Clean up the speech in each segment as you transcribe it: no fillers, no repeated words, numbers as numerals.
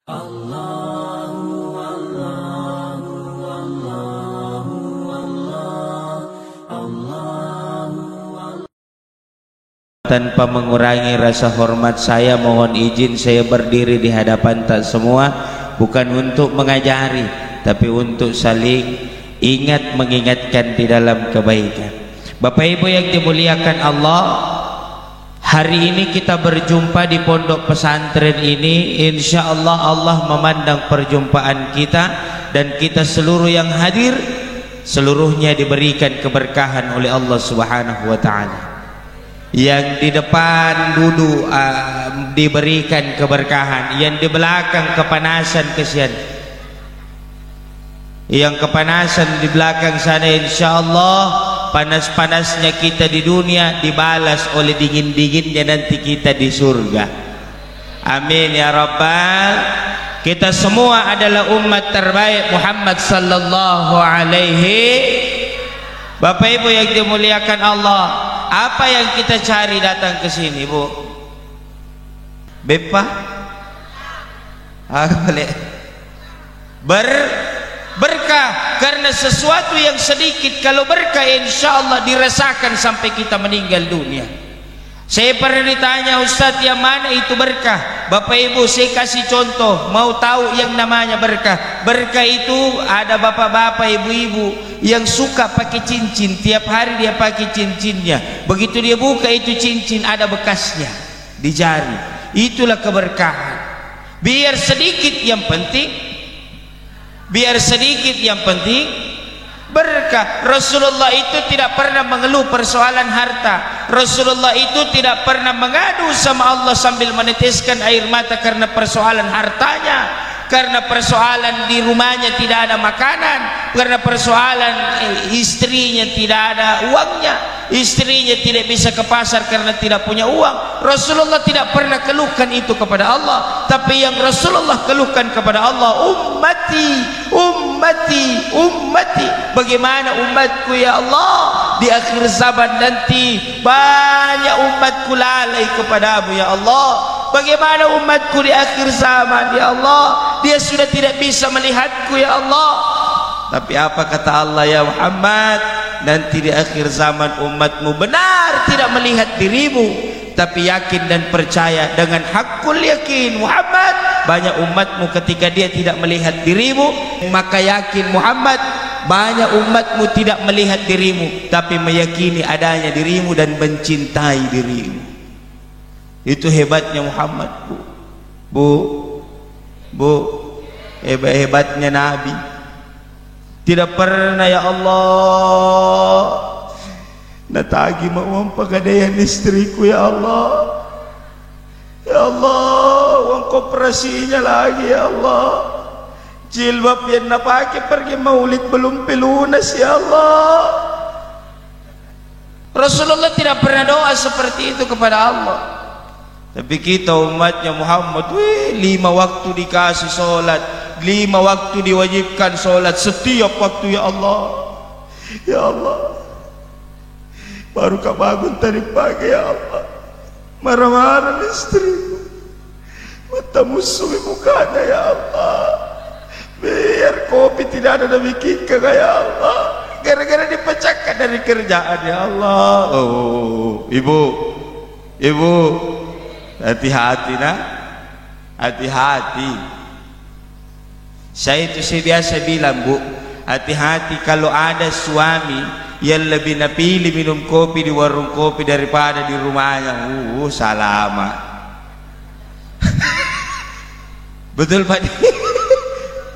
Tanpa mengurangi rasa hormat saya, mohon izin saya berdiri di hadapan tak semua, bukan untuk mengajari, tapi untuk saling ingat mengingatkan di dalam kebaikan. Bapak Ibu yang dimuliakan Allah, hari ini kita berjumpa di pondok pesantren ini. Insya Allah Allah memandang perjumpaan kita, dan kita seluruh yang hadir seluruhnya diberikan keberkahan oleh Allah Subhanahu wa Ta'ala. Yang di depan duduk diberikan keberkahan, yang di belakang kepanasan, kesian. Yang kepanasan di belakang sana, insya Allah panas-panasnya kita di dunia dibalas oleh dingin-dinginnya nanti kita di surga. Amin ya Rabbal. Kita semua adalah umat terbaik Muhammad sallallahu alaihi. Bapak Ibu yang dimuliakan Allah, apa yang kita cari datang ke sini, Bu? Bepa? Boleh. Berkah, karena sesuatu yang sedikit kalau berkah insya Allah dirasakan sampai kita meninggal dunia. Saya pernah ditanya, Ustadz, yang mana itu berkah? Bapak Ibu, saya kasih contoh. Mau tahu yang namanya berkah? Berkah itu ada bapak-bapak, ibu-ibu yang suka pakai cincin. Tiap hari dia pakai cincinnya. Begitu dia buka itu cincin ada bekasnya di jari. Itulah keberkahan. Biar sedikit yang penting, biar sedikit yang penting berkah. Rasulullah itu tidak pernah mengeluh persoalan harta. Rasulullah itu tidak pernah mengadu sama Allah sambil meneteskan air mata karena persoalan hartanya, karena persoalan di rumahnya tidak ada makanan, karena persoalan istrinya tidak ada uangnya, istrinya tidak bisa ke pasar karena tidak punya uang. Rasulullah tidak pernah keluhkan itu kepada Allah, tapi yang Rasulullah keluhkan kepada Allah, ummati, ummati, ummati. Bagaimana umatku ya Allah di akhir zaman nanti? Banyak umatku lalai kepadamu ya Allah. Bagaimana umatku di akhir zaman ya Allah? Dia sudah tidak bisa melihatku ya Allah. Tapi apa kata Allah ya Muhammad? Nanti di akhir zaman umatmu benar tidak melihat dirimu, tapi yakin dan percaya dengan hakul yakin Muhammad. Banyak umatmu ketika dia tidak melihat dirimu, maka yakin Muhammad. Banyak umatmu tidak melihat dirimu, tapi meyakini adanya dirimu dan mencintai dirimu. Itu hebatnya Muhammad, Bu, hebatnya Nabi. Tidak pernah ya Allah natagi mau pegadaian istriku ya Allah. Ya Allah, uang koperasinya lagi ya Allah. Jilbab yang napake pergi maulid belum pelunas ya Allah. Rasulullah tidak pernah doa seperti itu kepada Allah. Tapi kita umatnya Muhammad, 5 waktu dikasih sholat, 5 waktu diwajibkan sholat setiap waktu ya Allah. Ya Allah, baru kau bangun tadi pagi ya Allah, marah-marah istriku, mata musuh mukanya ya Allah. Biar kopi tidak ada bikin ya Allah, gara-gara dipecahkan dari kerjaan ya Allah. Oh, ibu, hati-hati nak, hati-hati. Saya biasa bilang, Bu, hati-hati kalau ada suami yang lebih napilih minum kopi di warung kopi daripada di rumahnya. Salamat. Betul Pak?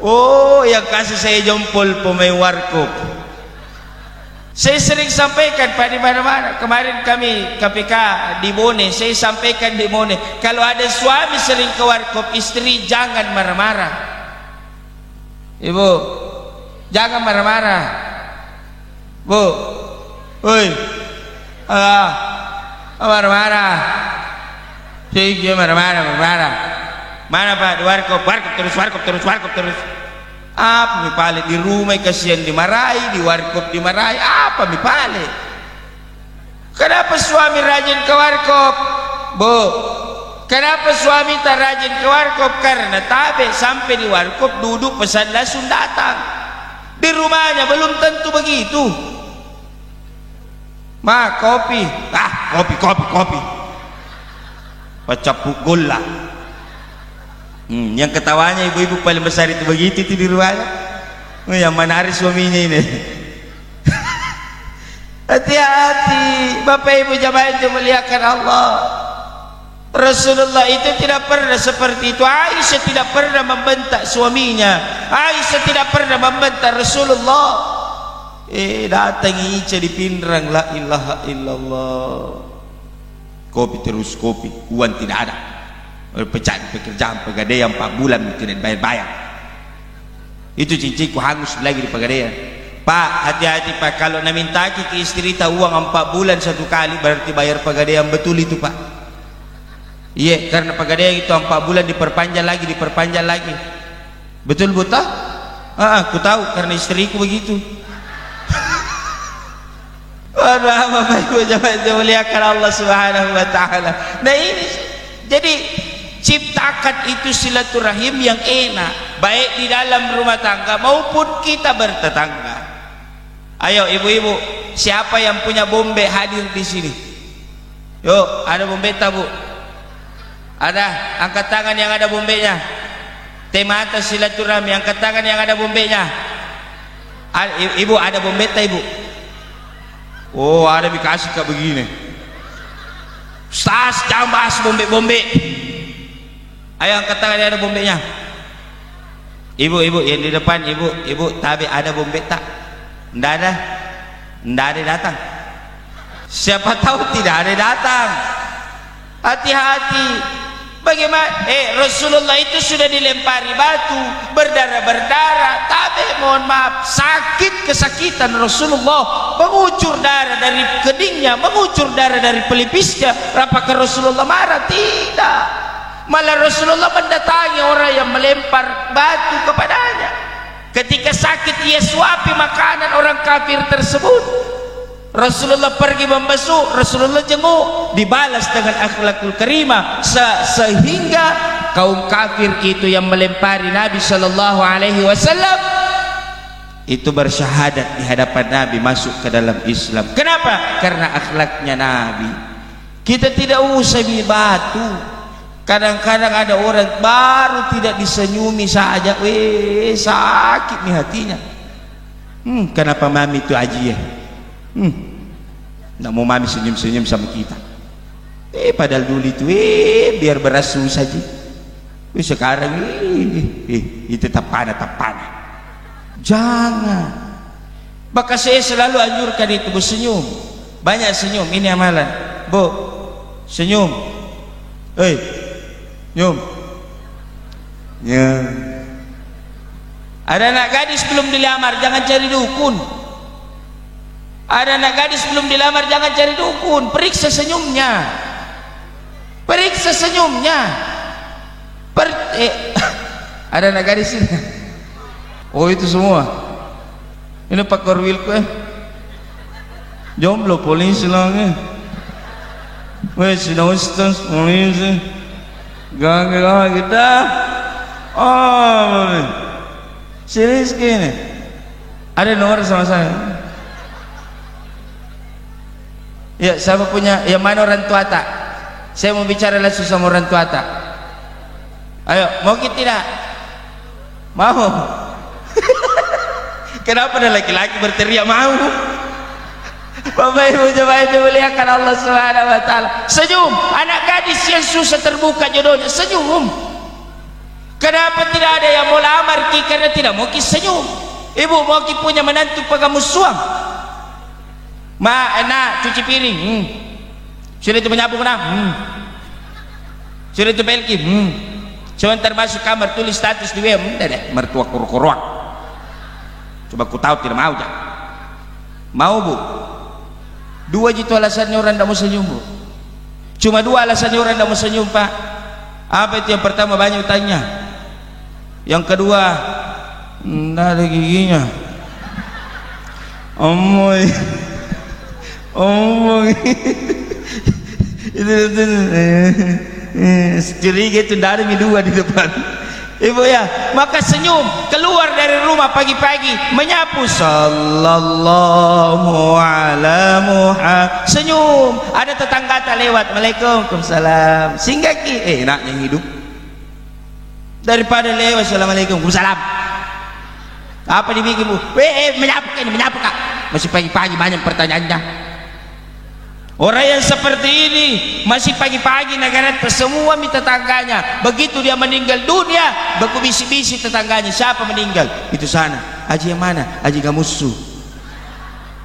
Oh, yang kasih saya jempol pemain warkop. Saya sering sampaikan Pak di mana-mana. Kemarin kami KPK di Bone, saya sampaikan di Bone, kalau ada suami sering ke warkop, istri jangan marah-marah. Ibu, jangan marah-marah. Bu, woi, marah-marah. Saya marah-marah. Mana Pak? Di warkop terus. Apa mi pale di rumah kasihan dimarahi, di warkop dimarahi, apa mi pale? Kenapa suami rajin ke warkop? Bu, Kenapa suami tak rajin ke warkop? Karena tabe sampai di warkop duduk pesan langsung datang. Di rumahnya belum tentu begitu. Ma, kopi. Kopi. Baca pukul lah. Yang ketawanya ibu-ibu paling besar itu begitu itu di rumahnya. Yang menarik suaminya ini. Hati-hati, Bapak Ibu jamaah yang dimuliakan Allah. Rasulullah itu tidak pernah seperti itu. Aisyah tidak pernah membentak suaminya. Aisyah tidak pernah membentak Rasulullah. Datang Ica di pindrang, la ilaha illallah. Kopi terus kopi, uang tidak ada. Pecat pekerjaan pegadaian 4 bulan tidak bayar-bayar. Itu cincinku hangus lagi di pegadaian. Pak, hati-hati Pak, kalau nak minta ke istri tak uang 4 bulan 1 kali berarti bayar pegadaian, betul itu Pak. Iya, karena pegadaian itu 4 bulan diperpanjang lagi. Betul buta? Aku tahu karena istriku begitu. Bapak Ibu jamaah dimuliakan Allah Subhanahu wa taala. Nah ini jadi ciptakan itu silaturahim yang enak, baik di dalam rumah tangga maupun kita bertetangga. Ayo ibu-ibu, siapa yang punya bombe hadir di sini? Yuk, ada bombe tak Bu? Ada, angkat tangan yang ada bombenya. Tema atas silaturahmi, angkat tangan yang ada bombenya. Ibu ada bombe tak Ibu? Oh, ada dikasih kayak begini. Ustaz, jangan bahas bombe-bombe. Ayo angkat tangan yang ada bombenya. Ibu-ibu yang di depan, ibu tapi ada bombe tak? Nggak ada datang. Siapa tahu tidak ada datang. Hati-hati. Bagaimana? Rasulullah itu sudah dilempari batu, berdarah-berdarah. Tapi mohon maaf, sakit kesakitan Rasulullah, mengucur darah dari keningnya, mengucur darah dari pelipisnya. Apakah Rasulullah marah? Tidak. Malah Rasulullah mendatangi orang yang melempar batu kepadanya. Ketika sakit ia suapi makanan orang kafir tersebut. Rasulullah pergi membasuh, Rasulullah jenguk, dibalas dengan akhlakul karimah sehingga kaum kafir itu yang melempari Nabi sallallahu alaihi wasallam itu bersyahadat di hadapan Nabi, masuk ke dalam Islam. Kenapa? Karena akhlaknya Nabi. Kita tidak usah batu. Kadang-kadang ada orang baru tidak disenyumi saja, sakit nih hatinya. Kenapa mami itu aji ya? Nggak mau mami senyum-senyum sama kita. Padahal dulu itu biar berasu saja. Sekarang itu tapana. Jangan. Maka saya selalu anjurkan itu bersenyum. Banyak senyum, ini amalan. Bu, senyum. Senyum. Ya. Ada anak gadis belum dilamar, jangan cari dukun. Ada anak gadis belum dilamar, jangan cari dukun. Periksa senyumnya. Ada anak gadis ini. Oh itu semua. Ini Pak Korwilku jomblo polisi lagi. Sudah ustaz polisi. Gak kita. Oh, serius gini. Ada nomor sama saya. Ya, siapa punya? Yang mana orang tua tak? Saya mau bicara langsung sama orang tua tak. Ayo, mau kita tidak? Mau. Kenapa ada laki-laki berteriak mau? Bapak Ibu jemaah dimuliakan Allah Subhanahu wa taala. Senyum, anak gadis yang susah terbuka jodohnya, senyum. Kenapa tidak ada yang mau lamar ki? Karena tidak mau ki senyum. Ibu mau ki punya menantu pengamus suam. Enak cuci piring. Sudah itu menyapu kena. Sudah itu belki. Sebentar masuk kamar tulis status di WM. Mertua korok-korok. Coba ku tahu tidak mau jangan. Mau Bu? 2 gitu alasannya orang tidak mau senyum Bu. Cuma 2 alasannya orang tidak mau senyum Pak. Apa itu? Yang pertama banyak utangnya. Yang kedua tidak ada giginya. Omoy. Curiga itu dari dua di depan. Ibu ya, maka senyum, keluar dari rumah pagi-pagi menyapu sallallahu ala Muhammad, senyum. Ada tetangga tak lewat, Waalaikumsalam, singgaki, enaknya hidup daripada lewat assalamualaikum salam. Apa dibikin bu? Menyapu kak, masih pagi-pagi banyak pertanyaannya. Orang yang seperti ini masih pagi-pagi negara semua minta tetangganya. Begitu dia meninggal dunia, baku bisi-bisi tetangganya, siapa meninggal? Itu sana. Haji yang mana? Haji Gamusu.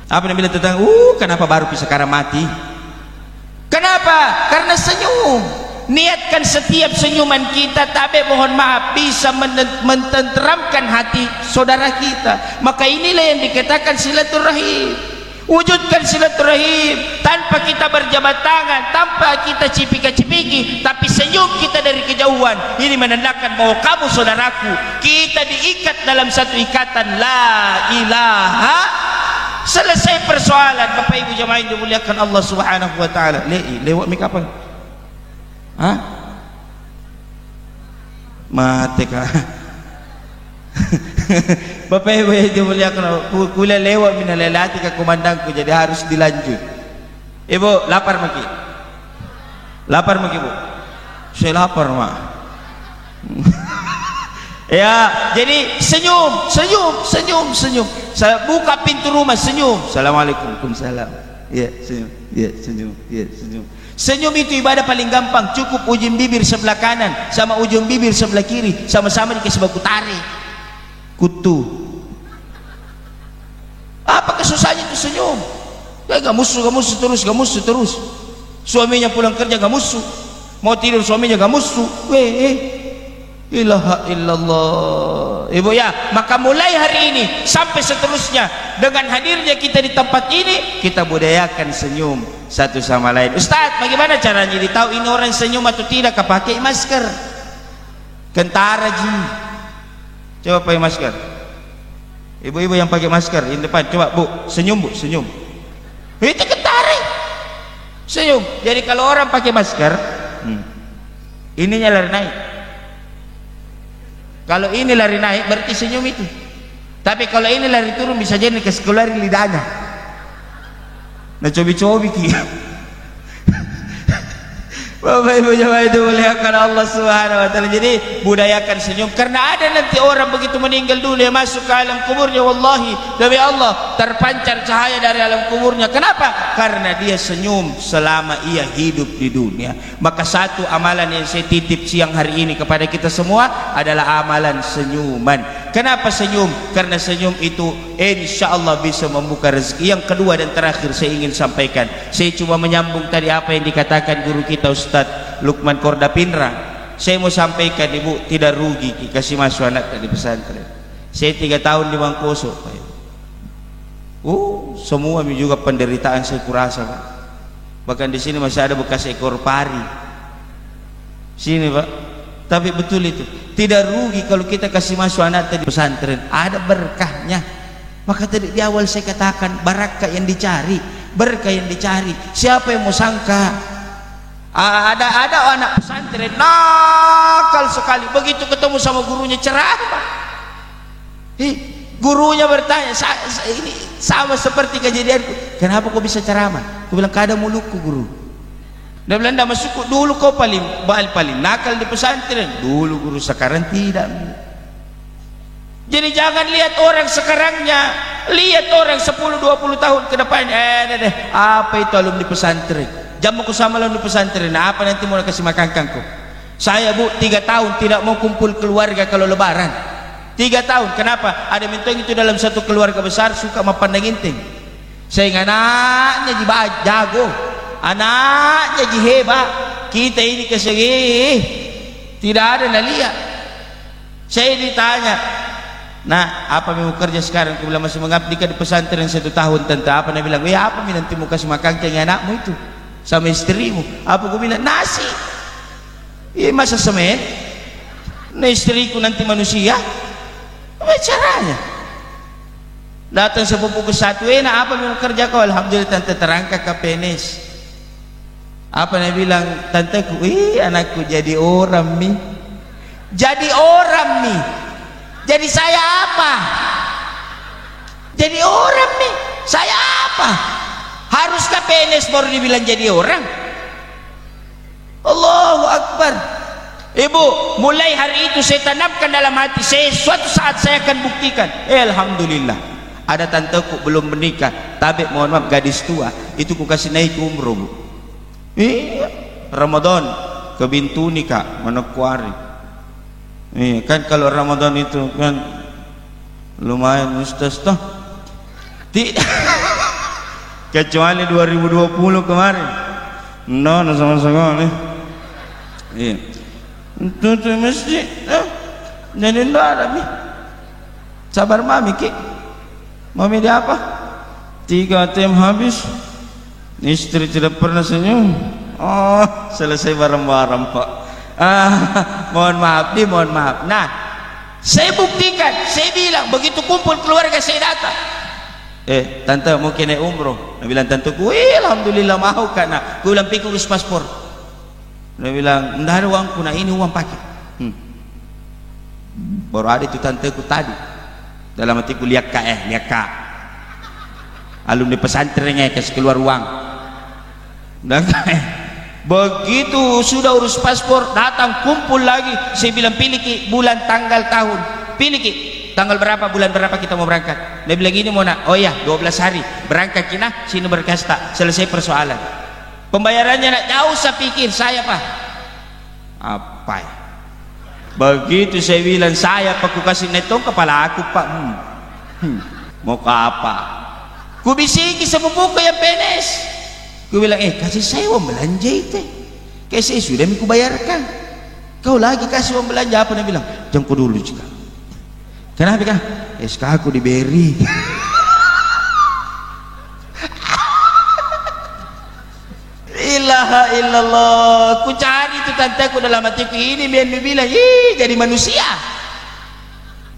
Apa yang bilang tetangga? Kenapa baru sekarang mati? Kenapa? Karena senyum. Niatkan setiap senyuman kita, tapi mohon maaf, bisa mententeramkan hati saudara kita. Maka inilah yang dikatakan silaturahim. Wujudkan silaturahim tanpa kita berjabat tangan, tanpa kita cipika-cipiki, tapi senyum kita dari kejauhan. Ini menandakan bahwa kamu saudaraku, kita diikat dalam satu ikatan la ilaha. Selesai persoalan. Bapak Ibu jamaah yang dimuliakan Allah Subhanahu wa taala. Lewat mik apa? Hah? Mati kah? Bapak Ibu yang dimuliakan, kuliah lewat minalelati ke komandanku, jadi harus dilanjut. Ibu lapar maki? Lapar maki bu? Saya lapar mak. Ya, jadi senyum. Saya buka pintu rumah, senyum. Assalamualaikum, waalaikumsalam. Ya, senyum. Ya, senyum. Ya, senyum. Senyum itu ibadah paling gampang. Cukup ujung bibir sebelah kanan sama ujung bibir sebelah kiri sama-sama dikasih baku tarik. Kutu. Apa kesusahannya itu senyum? Ya gamusu terus. Suaminya pulang kerja gamusu, mau tidur suaminya gamusu. Ilaha illallah. Ibu ya, maka mulai hari ini sampai seterusnya, dengan hadirnya kita di tempat ini, kita budayakan senyum satu sama lain. Ustaz, bagaimana caranya ditahu ini orang senyum atau tidak? Pakai masker. Kentara ji. Coba pakai masker. Ibu-ibu yang pakai masker di depan, coba bu, senyum bu, senyum. Itu ketarik. Senyum. Jadi kalau orang pakai masker, ininya lari naik. Kalau ini lari naik, berarti senyum itu. Tapi kalau ini lari turun, bisa jadi keluar lidahnya. Nah cobi-cobi ki. Bapak Ibu jemaah itu muliakan Allah Subhanahu wa taala. Jadi budayakan senyum, karena ada nanti orang begitu meninggal dunia masuk ke alam kuburnya, wallahi demi Allah terpancar cahaya dari alam kuburnya. Kenapa? Karena dia senyum selama ia hidup di dunia. Maka satu amalan yang saya titip siang hari ini kepada kita semua adalah amalan senyuman. Kenapa senyum? Karena senyum itu insya Allah bisa membuka rezeki. Yang kedua dan terakhir saya ingin sampaikan, saya cuma menyambung tadi apa yang dikatakan guru kita Ustadz Lukman Kordapindra. Saya mau sampaikan ibu, tidak rugi kasih masuk anak di pesantren. Saya 3 tahun di Mangkoso, semua juga penderitaan saya kurasa Pak. Bahkan di sini masih ada bekas ekor pari sini Pak. Tapi betul itu, tidak rugi kalau kita kasih masuk anak di pesantren, ada berkahnya. Maka tadi di awal saya katakan barakah yang dicari, berkah yang dicari. Siapa yang mau sangka ada anak pesantren nakal sekali, begitu ketemu sama gurunya ceramah, gurunya bertanya, ini sama seperti kejadianku, kenapa kau bisa ceramah? Aku bilang kada mulutku guru. Dia bilang tidak masuk dulu, kau paling nakal di pesantren dulu guru, sekarang tidak. Jadi jangan lihat orang sekarangnya, lihat orang 10-20 tahun ke depan. Apa itu alumni pesantren? Jamu ku sama alumni pesantren. Apa nanti mau kasih makan kangku? Saya bu 3 tahun tidak mau kumpul keluarga kalau lebaran. 3 tahun. Kenapa? Ada mentong itu dalam satu keluarga besar suka mapandang inting. Saya anaknya jago, anaknya hebat. Kita ini kesegi tidak ada nalia. Saya ditanya, nah apa mau kerja sekarang? Aku bilang masih mengabdi di pesantren 1 tahun tante. Apa dia bilang? Ya apa nanti mau kasih makan ke anakmu itu sama istrimu? Apa aku bilang? Nasi. Iya masa semen? Nah istriku nanti manusia. Apa caranya? Datang sepupu ke satu, nah apa mau kerja kau? Alhamdulillah tante terangkat ke PNS. Apa dia bilang? Tanteku, anakku jadi orang nih. Jadi orang nih. Jadi saya apa? Jadi orang nih. Saya apa? Haruskah PNS baru dibilang jadi orang? Allahu Akbar. Ibu, mulai hari itu saya tanamkan dalam hati saya, suatu saat saya akan buktikan. Alhamdulillah, ada tanteku belum menikah, tapi mohon maaf gadis tua, itu ku kasih naik umroh, Bu. Iya, Ramadan ke Bintuni Kak, Manokwari. Iya, kan kalau Ramadan itu kan lumayan Ustaz toh. Kecuali 2020 kemarin. No, sama-sama nih. Iya. Itu masjid. Jadi enggak ada nih. Sabar mami Ki. Mami dia apa? 3 ATM habis. Istri tidak pernah senyum. Oh, selesai bareng-bareng Pak. Mohon maaf nih, mohon maaf. Nah, saya buktikan, saya bilang begitu kumpul keluarga saya datang. Tante mau kena umroh. Dia bilang tanteku, alhamdulillah mau kan. Nah, aku bilang pikir urus paspor. Dia bilang, enggak ada uangku, nah ini uang pakai. Baru ada itu tanteku tadi. Dalam hatiku lihat kak. Alumni pesantrennya kasih keluar uang. Dan begitu sudah urus paspor, datang kumpul lagi. Saya bilang pilih Ki, bulan tanggal tahun. Pilih Ki, tanggal berapa, bulan berapa kita mau berangkat. Dia bilang gini Mona, oh ya 12 hari berangkat Ki, nah sini berkas tak, selesai persoalan. Pembayarannya nak jauh saya pikir saya Pak. Apa ya? Begitu saya bilang saya Pak, ku kasih netong kepala aku Pak. Mau ke apa? Ku bisiki sepupuku yang PNS. Ku bilang kasih saya uang belanja itu. Kayak saya sudah aku bayarkan. Kau lagi kasih uang belanja apa? Dia bilang jangkau dulu juga. Kenapa kan? SK aku diberi. Ilaha illallah. Ku cari itu tanteku dalam hatiku ini, biar bilang jadi manusia.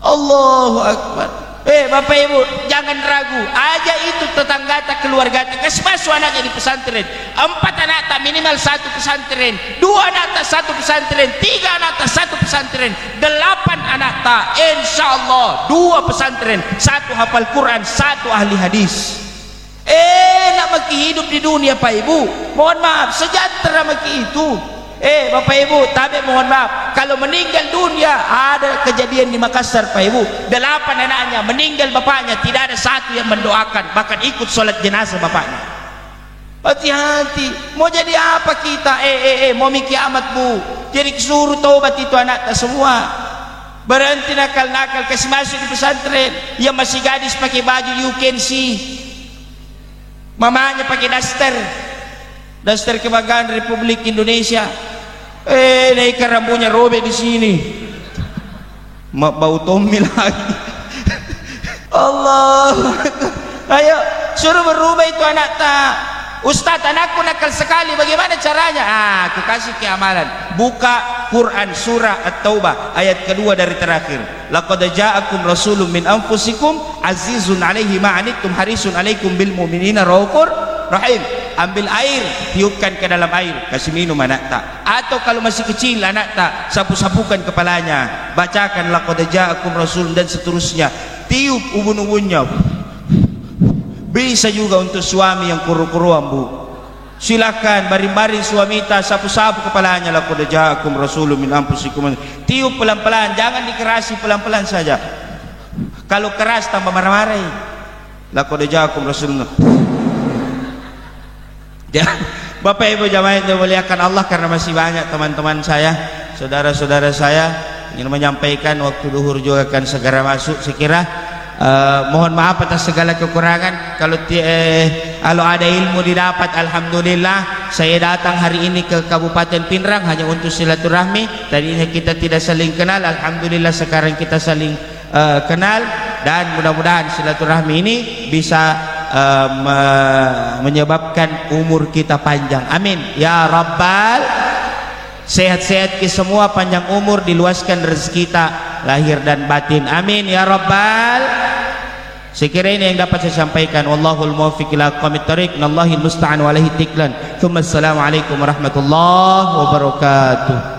Allahu Akbar. Bapak Ibu jangan ragu, aja itu tetangga keluarga kasih masuk anaknya di pesantren. 4 anak tak minimal 1 pesantren, 2 anak tak 1 pesantren, 3 anak tak 1 pesantren, 8 anak tak insyaallah 2 pesantren, 1 hafal Quran, 1 ahli hadis. Nak maki hidup di dunia Pak Ibu, mohon maaf sejahtera maki itu. Bapak Ibu, tapi mohon maaf, kalau meninggal dunia, ada kejadian di Makassar Pak Ibu, 8 anaknya meninggal bapaknya, tidak ada 1 yang mendoakan, bahkan ikut sholat jenazah bapaknya. Hati-hati, mau jadi apa kita? Mau mikir amat Bu, jadi suruh taubat itu anak tak semua. Berhenti nakal-nakal, kasih masuk di pesantren. Yang masih gadis pakai baju you can see, mamanya pakai daster kebanggaan Republik Indonesia. Naikkan rambutnya robek di sini. Bau Tommy lagi. Allah. Ayo suruh berubah itu anak tak. Ustaz, anakku nakal sekali, bagaimana caranya? Aku kasih keamalan. Buka Quran surah At-Taubah ayat kedua dari terakhir. Laqad ja'akum rasulun min anfusikum azizun 'alaihi ma 'anittum harisun 'alaikum bil mu'minina raufur rahim. Ambil air, tiupkan ke dalam air, kasih minum anak tak. Atau kalau masih kecil anak tak, sapu-sapukan kepalanya, bacakan laqad ja'akum rasulun dan seterusnya. Tiup ubun-ubunnya. Bisa juga untuk suami yang kuru-kuruan Bu. Silakan baring-baring suami tak, sapu-sapu kepalanya, laqad ja'akum rasulun min anfusikum. Tiup pelan-pelan, jangan dikerasi, pelan-pelan saja. Kalau keras tambah marah-marah. Laqad ja'akum rasulun. Bapak Ibu jamaah yang dimuliakan Allah, karena masih banyak teman-teman saya, saudara-saudara saya ingin menyampaikan, waktu duhur juga akan segera masuk. Sekira mohon maaf atas segala kekurangan. Kalau ada ilmu didapat, alhamdulillah. Saya datang hari ini ke Kabupaten Pinrang hanya untuk silaturahmi. Tadinya kita tidak saling kenal, alhamdulillah sekarang kita saling kenal, dan mudah-mudahan silaturahmi ini bisa menyebabkan umur kita panjang. Amin ya Rabbal. Sehat-sehat ke semua, panjang umur, diluaskan rezeki kita lahir dan batin. Amin ya Rabbal. Sekira ini yang dapat saya sampaikan. Wallahul muwaffiq ila aqwamit thariq. Nallahil musta'an wa alaihi tiklan. Tsumma assalamu alaikum warahmatullahi wabarakatuh.